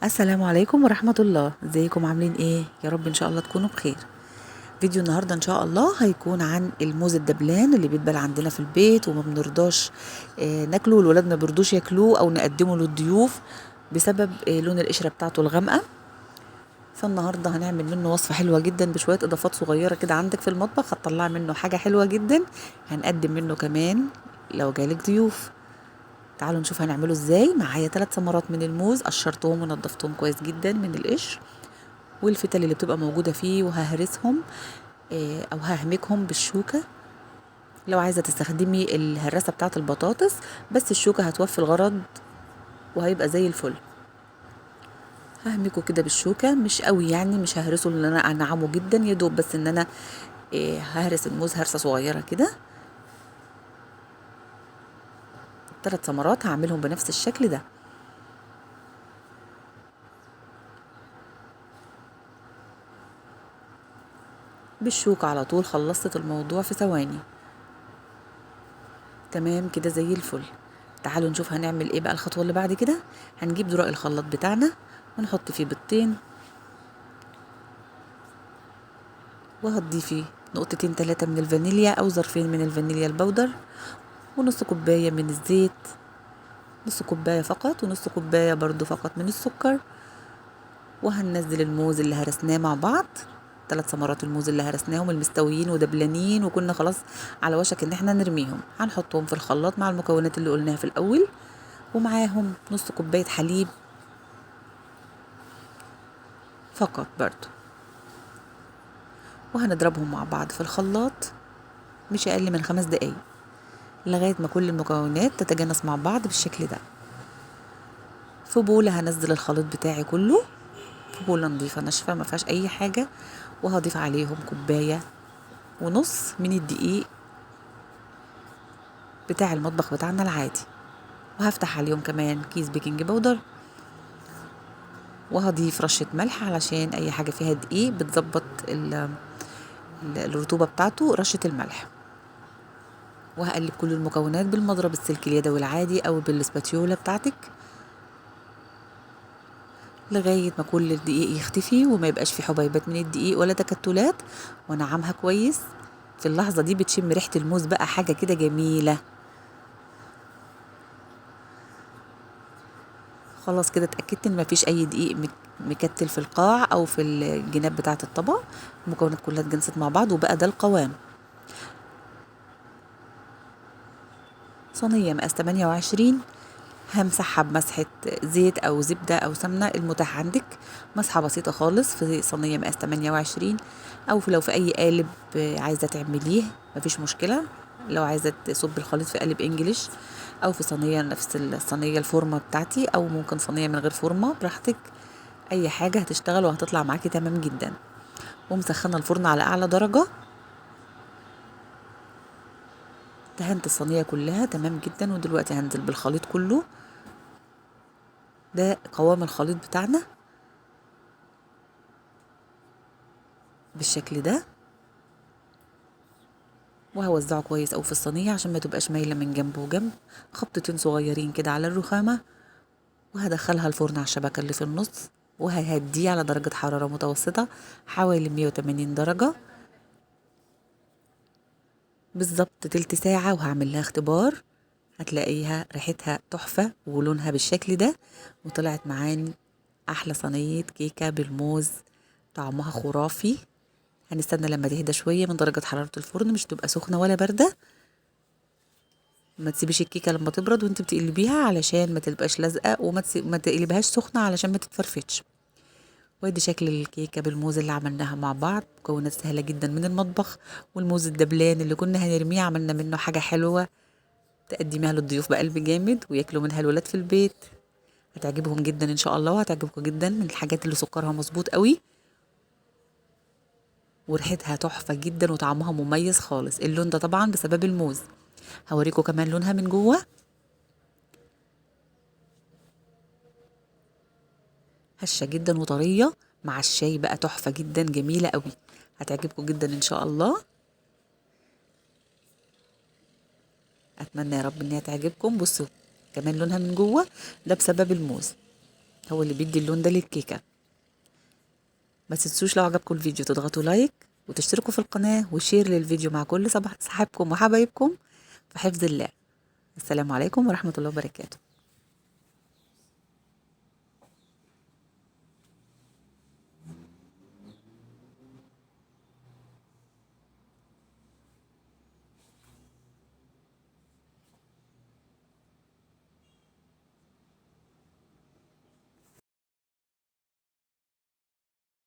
السلام عليكم ورحمة الله. ازيكم عاملين ايه؟ يا رب ان شاء الله تكونوا بخير. فيديو النهاردة ان شاء الله هيكون عن الموز الدبلان اللي بيتبل عندنا في البيت وما بنرضاش ناكله، والولاد ما بيرضوش ياكلوه او نقدمه للضيوف بسبب لون القشرة بتاعته الغامقة. فالنهاردة هنعمل منه وصفة حلوة جدا بشوية اضافات صغيرة كده عندك في المطبخ هتطلع منه حاجة حلوة جدا. هنقدم منه كمان لو جالك ضيوف. تعالوا نشوف هنعمله ازاي. معايا 3 ثمرات من الموز، قشرتهم ونضفتهم كويس جدا من القشر والفتل اللي بتبقى موجودة فيه، وههرسهم او ههمكهم بالشوكة. لو عايزة تستخدمي الهراسة بتاعة البطاطس بس الشوكة هتوفي الغرض وهيبقى زي الفل. ههمكه كده بالشوكة مش قوي، يعني مش ههرسه ان انا انعمه جدا، يدوب بس ان انا ههرس الموز هرسة صغيرة كده. 3 ثمرات هعملهم بنفس الشكل ده بالشوكة على طول. خلصت الموضوع في ثواني. تمام كده زي الفل. تعالوا نشوف هنعمل ايه بقى. الخطوة اللي بعد كده هنجيب دراق الخلاط بتاعنا ونحط فيه بيضتين، وهتضيفي نقطتين 3 من الفانيليا او ظرفين من الفانيليا البودر، ونص كوباية من الزيت، نص كوباية فقط، ونص كوباية برضو فقط من السكر. وهننزل الموز اللي هرسناه مع بعض. 3 ثمرات الموز اللي هرسناهم المستويين ودبلانين وكنا خلاص على وشك ان احنا نرميهم، هنحطهم في الخلاط مع المكونات اللي قلناها في الاول، ومعاهم نص كوباية حليب فقط برضو. وهنضربهم مع بعض في الخلاط مش اقل من 5 دقايق لغاية ما كل المكونات تتجانس مع بعض بالشكل ده. في بولة هنزل الخليط بتاعي كله، في بولة نظيفة ناشفة ما فيهاش اي حاجة، وهضيف عليهم كوباية ونص من الدقيق بتاع المطبخ بتاعنا العادي، وهفتح عليهم كمان كيس بيكنج باودر، وهضيف رشة ملح علشان اي حاجة فيها دقيق بتظبط الرطوبة بتاعته، رشة الملح. وهقلب كل المكونات بالمضرب السلك اليدوي العادي او بالسباتيولا بتاعتك لغاية ما كل الدقيق يختفي وما يبقاش في حبيبات من الدقيق ولا تكتلات، وانعمها كويس. في اللحظة دي بتشم ريحة الموز بقى حاجة كده جميلة. خلاص كده اتأكدت ان مفيش اي دقيق مكتل في القاع او في الجناب بتاعة الطبق. المكونات كلها اتجنست مع بعض وبقى ده القوام. صينية مقاس 28 همسحها بمسحة زيت أو زبدة أو سمنة المتاح عندك. مسحة بسيطة خالص في صينية مقاس 28، أو لو في أي قالب عايزة تعمليه مفيش مشكلة. لو عايزة تصب الخليط في قالب انجليش أو في صينية نفس الصينية الفورمة بتاعتي، أو ممكن صينية من غير فورمة براحتك. أي حاجة هتشتغل وهتطلع معاكي تمام جدا. ومسخنة الفرن على أعلى درجة. دهنت الصينية كلها تمام جدا، ودلوقتي هنزل بالخليط كله. ده قوام الخليط بتاعنا بالشكل ده، وهوزعه كويس أوي في الصينية عشان ما تبقاش مايلة من جنب وجنب. خبطتين صغيرين كده على الرخامة، وهدخلها الفرن على الشبكة اللي في النص، وههديه على درجة حرارة متوسطة حوالي 180 درجة بالظبط تلت ساعة، وهعمل لها اختبار. هتلاقيها ريحتها تحفة ولونها بالشكل ده، وطلعت معاني أحلى صينية كيكة بالموز. طعمها خرافي. هنستنى لما تهدى شوية من درجة حرارة الفرن، مش تبقى سخنة ولا باردة. ما تسيبيش الكيكه لما تبرد وانت بتقلبيها علشان ما تبقاش لازقه، ما تقلبيهاش سخنه علشان ما تتفرفتش. وادي شكل الكيكه بالموز اللي عملناها مع بعض. مكونات سهله جدا من المطبخ، والموز الدبلان اللي كنا هنرميه عملنا منه حاجه حلوه تقدميها للضيوف بقلب جامد وياكلوا منها الولاد في البيت. هتعجبهم جدا ان شاء الله، وهتعجبكم جدا من الحاجات اللي سكرها مظبوط قوي، وريحتها تحفه جدا وطعمها مميز خالص. اللون ده طبعا بسبب الموز. هوريكم كمان لونها من جوه. هشة جدا وطرية مع الشاي بقى تحفة جدا جميلة قوي. هتعجبكم جدا ان شاء الله. اتمنى يا رب ان هي تعجبكم. بصوا كمان لونها من جوه ده بسبب الموز. هو اللي بيدي اللون ده للكيكة. ما تنسوش لو عجبكم الفيديو تضغطوا لايك وتشتركوا في القناة وشير للفيديو مع كل صحابكم وحبايبكم في حفظ الله. السلام عليكم ورحمة الله وبركاته.